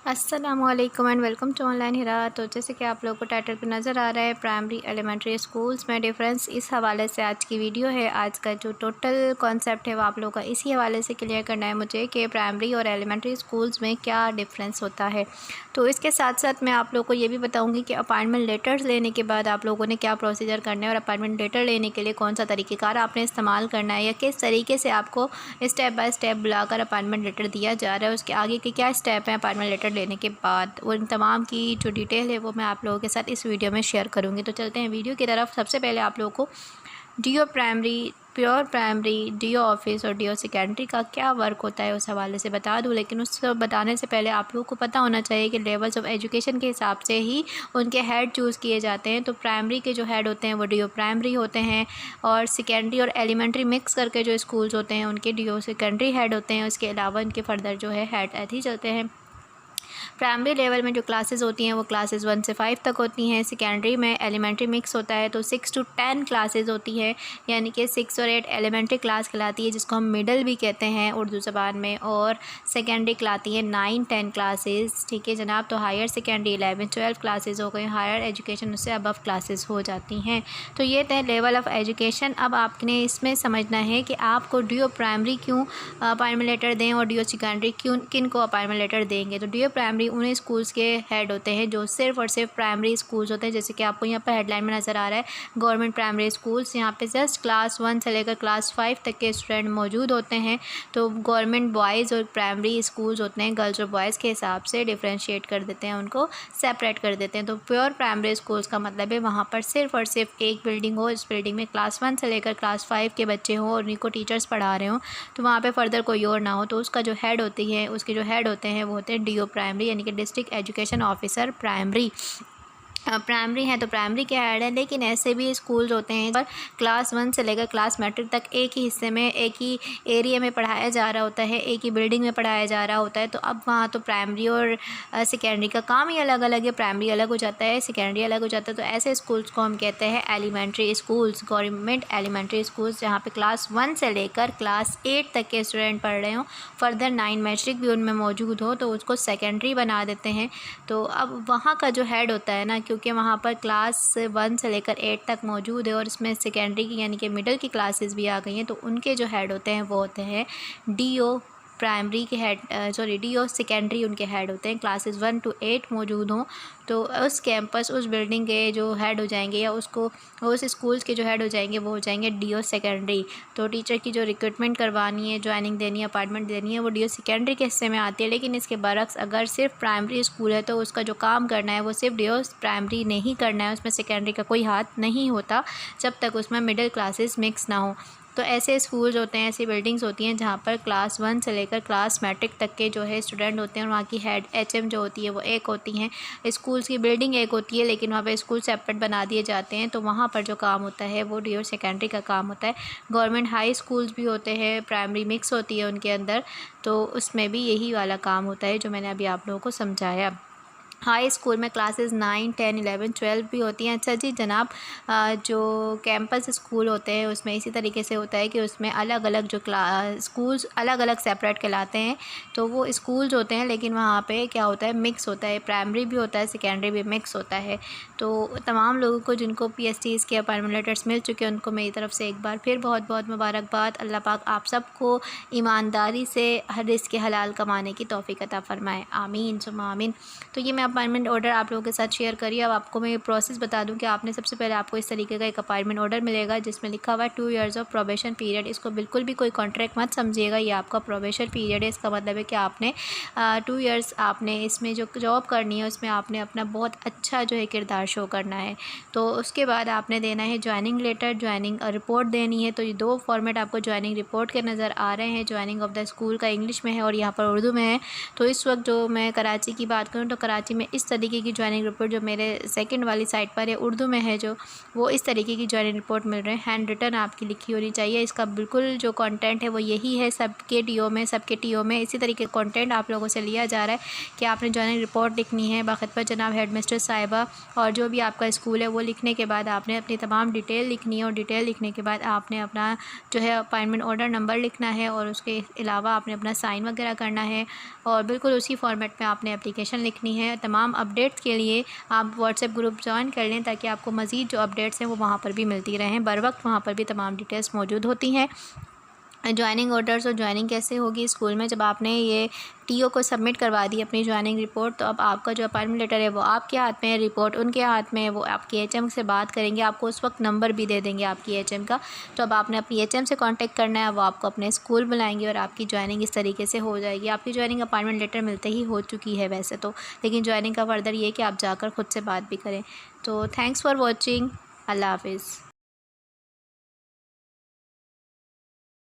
अस्सलामुअलैकुम and welcome to online हिरा। तो जैसे कि आप लोगों को टाइटल पे नज़र आ रहा है, प्राइमरी एलिमेंट्री स्कूल्स में डिफरेंस, इस हवाले से आज की वीडियो है। आज का जो टोटल कॉन्सेप्ट है वो आप लोगों का इसी हवाले से क्लियर करना है मुझे कि प्राइमरी और एलिमेंट्री स्कूल्स में क्या डिफरेंस होता है। तो इसके साथ साथ मैं आप लोगों को ये भी बताऊँगी कि अपॉइंटमेंट लेटर्स लेने के बाद आप लोगों ने क्या प्रोसीजर करना है और अपॉइंटमेंट लेटर लेने के लिए कौन सा तरीक़ेकार आपने इस्तेमाल करना है, या किस तरीके से आपको स्टेप बाय स्टेप बुलाकर अपॉइंटमेंट लेटर दिया जा रहा है, उसके आगे के क्या स्टेप हैं अपॉइंटमेंट लेटर लेने के बाद। उन तमाम की जो डिटेल है वो मैं आप लोगों के साथ इस वीडियो में शेयर करूंगी। तो चलते हैं वीडियो की तरफ। सबसे पहले आप लोगों को DO primary, pure primary, DO office और डीओ सेकेंडरी का क्या वर्क होता है उस हवाले से बता दूं, लेकिन उस बताने से पहले आप लोगों को पता होना चाहिए कि लेवल्स ऑफ एजुकेशन के हिसाब से ही उनके हेड चूज़ किए जाते हैं। तो प्राइमरी के जो हेड होते हैं वो डीओ प्राइमरी होते हैं, और सेकेंडरी और एलिमेंट्री मिक्स करके जो स्कूल्स होते हैं उनके डीओ सेकेंडरी हेड होते हैं। उसके अलावा इनके फर्दर जो है हेड ऐसे ही चलते हैं। प्राइमरी लेवल में जो क्लासेस होती हैं वो क्लासेस 1 से 5 तक होती हैं। सेकेंडरी में एलिमेंट्री मिक्स होता है तो 6 to 10 क्लासेस होती हैं, यानी कि 6 और 8 एलिमेंट्री क्लास कहलाती है, जिसको हम मिडल भी कहते हैं उर्दू ज़बान में। और सेकेंडरी कहलाती है 9-10 क्लासेस। ठीक है जनाब। तो हायर सेकेंडरी 11-12 क्लासेस हो गई। हायर एजुकेशन उससे अबव क्लासेस हो जाती हैं। तो ये थे लेवल ऑफ़ एजुकेशन। अब आपने इसमें समझना है कि आपको डीओ प्राइमरी क्यों अपॉइंटमेंट लेटर दें और डीओ सेकेंडरी क्यों किन को अपॉइंटमेंट लेटर देंगे। तो डीओ प्राइमरी उन्हीं स्कूल्स के हेड होते हैं जो सिर्फ और सिर्फ प्राइमरी स्कूल्स होते हैं। जैसे कि आपको यहाँ पर हेडलाइन में नज़र आ रहा है गवर्नमेंट प्राइमरी स्कूल्स। यहाँ पे जस्ट क्लास 1 से लेकर क्लास 5 तक के स्टूडेंट मौजूद होते हैं। तो गवर्नमेंट बॉयज़ और प्राइमरी स्कूल्स होते हैं, गर्ल्स और बॉयज़ के हिसाब से डिफ्रेंशिएट कर देते हैं, उनको सेपरेट कर देते हैं। तो प्योर प्राइमरी स्कूल्स का मतलब है वहाँ पर सिर्फ और सिर्फ एक बिल्डिंग हो, इस बिल्डिंग में क्लास 1 से लेकर क्लास 5 के बच्चे हों और उन्हीं को टीचर्स पढ़ा रहे हों, तो वहाँ पे फर्दर कोई और ना हो। तो उसका जो हेड होती है, उसके जो हेड होते हैं वो होते हैं डीओ प्राइमरी, यानी कि district education officer primary. Primary है तो प्राइमरी के हेड है। लेकिन ऐसे भी स्कूल्स होते हैं पर क्लास 1 से लेकर क्लास मैट्रिक तक एक ही हिस्से में, एक ही एरिया में पढ़ाया जा रहा होता है, एक ही बिल्डिंग में पढ़ाया जा रहा होता है। तो अब वहाँ तो प्राइमरी और सेकेंडरी का काम ही अलग अलग है। प्राइमरी अलग हो जाता है, सेकेंडरी अलग हो जाता है। तो ऐसे स्कूल्स को हम कहते हैं elementary schools, government elementary schools, जहाँ पे क्लास 1 से लेकर क्लास 8 तक के स्टूडेंट पढ़ रहे हों, फर्दर 9 मैट्रिक भी उनमें मौजूद हो तो उसको सेकेंडरी बना देते हैं। तो अब वहाँ का जो हेड होता है ना, क्योंकि वहाँ पर क्लास 1 से लेकर 8 तक मौजूद है और इसमें सेकेंडरी की यानी कि मिडिल की क्लासेस भी आ गई हैं, तो उनके जो हेड होते हैं वो होते हैं डीओ प्राइमरी के हेड, डीओ सेकेंडरी उनके हेड होते हैं। क्लासेस 1 to 8 मौजूद हों तो उस कैंपस, उस बिल्डिंग के जो हेड हो जाएंगे या उसको उस स्कूल्स के जो हेड हो जाएंगे वो हो जाएंगे डीओ सेकेंडरी। तो टीचर की जो रिक्रूटमेंट करवानी है, ज्वाइनिंग देनी है, अपॉइंटमेंट देनी है, वो डीओ सेकेंडरी के हिस्से में आती है। लेकिन इसके बरक्स अगर सिर्फ प्राइमरी स्कूल है तो उसका जो काम करना है वो सिर्फ डीओ प्राइमरी नहीं करना है, उसमें सेकेंडरी का कोई हाथ नहीं होता जब तक उसमें मिडिल क्लासेस मिक्स ना हो। तो ऐसे स्कूल्स होते हैं, ऐसी बिल्डिंग्स होती हैं जहाँ पर क्लास 1 से लेकर क्लास मैट्रिक तक के जो है स्टूडेंट होते हैं और वहाँ की हेड एचएम जो होती है वो एक होती हैं। स्कूल्स की बिल्डिंग एक होती है लेकिन वहाँ पे स्कूल सेपरेट बना दिए जाते हैं। तो वहाँ पर जो काम होता है वो डीओ सेकेंडरी का काम होता है। गवर्नमेंट हाई स्कूल्स भी होते हैं, प्राइमरी मिक्स होती है उनके अंदर, तो उसमें भी यही वाला काम होता है जो मैंने अभी आप लोगों को समझाया। हाई स्कूल में क्लासेस 9, 10, 11, 12 भी होती हैं। अच्छा जी जनाब, जो कैंपस स्कूल होते हैं उसमें इसी तरीके से होता है कि उसमें अलग अलग जो स्कूल्स अलग अलग सेपरेट कहलाते हैं। तो वो स्कूल्स होते हैं लेकिन वहाँ पे क्या होता है, मिक्स होता है, प्राइमरी भी होता है, सेकेंडरी भी मिक्स होता है। तो तमाम लोगों को जिनको पीएसटीज़ के अपॉइंटमेंट लेटर्स मिल चुके हैं उनको मेरी तरफ से एक बार फिर बहुत बहुत मुबारकबाद। अल्लाह पाक आप सबको ईमानदारी से हर रिज़्क़ के हलाल कमाने की तौफ़ीक अता फ़रमाए, आमीन सुम्मा आमीन। तो ये मैं अपॉइंटमेंट ऑर्डर आप लोगों के साथ शेयर करिए। अब आपको मैं ये प्रोसेस बता दूं कि आपने सबसे पहले आपको इस तरीके का एक अपॉइंटमेंट ऑर्डर मिलेगा जिसमें लिखा हुआ है 2 years ऑफ प्रोबेशन पीरियड। इसको बिल्कुल भी कोई कॉन्ट्रैक्ट मत समझिएगा, ये आपका प्रोबेशन पीरियड है। इसका मतलब है कि आपने 2 years आपने इसमें जो जॉब करनी है उसमें आपने अपना बहुत अच्छा जो है किरदार शो करना है। तो उसके बाद आपने देना है ज्वाइनिंग लेटर, ज्वाइनिंग रिपोर्ट देनी है। तो ये 2 फॉर्मेट आपको ज्वाइनिंग रिपोर्ट के नज़र आ रहे हैं। ज्वाइनिंग ऑफ द स्कूल का इंग्लिश में है और यहाँ पर उर्दू में है। तो इस वक्त जो मैं कराची की बात करूँ तो कराची में इस तरीके की ज्वाइनिंग रिपोर्ट जो मेरे सेकंड वाली साइट पर है उर्दू में है, जो वो इस तरीके की ज्वाइनिंग रिपोर्ट मिल रहे हैं। हैंड रिटन आपकी लिखी होनी चाहिए। इसका बिल्कुल जो कंटेंट है वो यही है सबके टीओ में इसी तरीके का कंटेंट आप लोगों से लिया जा रहा है कि आपने ज्वाइनिंग रिपोर्ट लिखनी है बाखतबा जनाब हेडमिस्ट्रेस साहिबा, और जो भी आपका स्कूल है वो लिखने के बाद आपने अपनी तमाम डिटेल लिखनी है, और डिटेल लिखने के बाद आपने अपना जो है अपॉइंटमेंट ऑर्डर नंबर लिखना है, और उसके अलावा आपने अपना साइन वगैरह करना है, और बिल्कुल उसी फॉर्मेट में आपने एप्लीकेशन लिखनी है। तमाम अपडेट्स के लिए आप व्हाट्सएप ग्रुप ज्वाइन कर लें ताकि आपको मज़ीद जो अपडेट्स हैं वो वहाँ पर भी मिलती रहें। बर वक्त वहाँ पर भी तमाम डिटेल्स मौजूद होती हैं। ज्वाइनिंग ऑर्डर्स और ज्वाइनिंग कैसे होगी स्कूल में, जब आपने ये टीओ को सबमिट करवा दी अपनी ज्वाइनिंग रिपोर्ट, तो अब आपका जो अपॉइंटमेंट लेटर है वो आपके हाथ में है, रिपोर्ट उनके हाथ में है। वो आपकी एचएम से बात करेंगे, आपको उस वक्त नंबर भी दे देंगे आपकी एचएम का। तो अब आपने अपनी एचएम से कांटेक्ट करना है, वो आपको अपने स्कूल बुलाएंगे और आपकी ज्वाइनिंग इस तरीके से हो जाएगी। आपकी ज्वाइनिंग अपॉइंटमेंट लेटर मिलते ही हो चुकी है वैसे तो, लेकिन ज्वाइनिंग का फर्दर ये कि आप जाकर ख़ुद से बात भी करें। तो थैंक्स फॉर वॉचिंग। अल्लाह हाफिज़।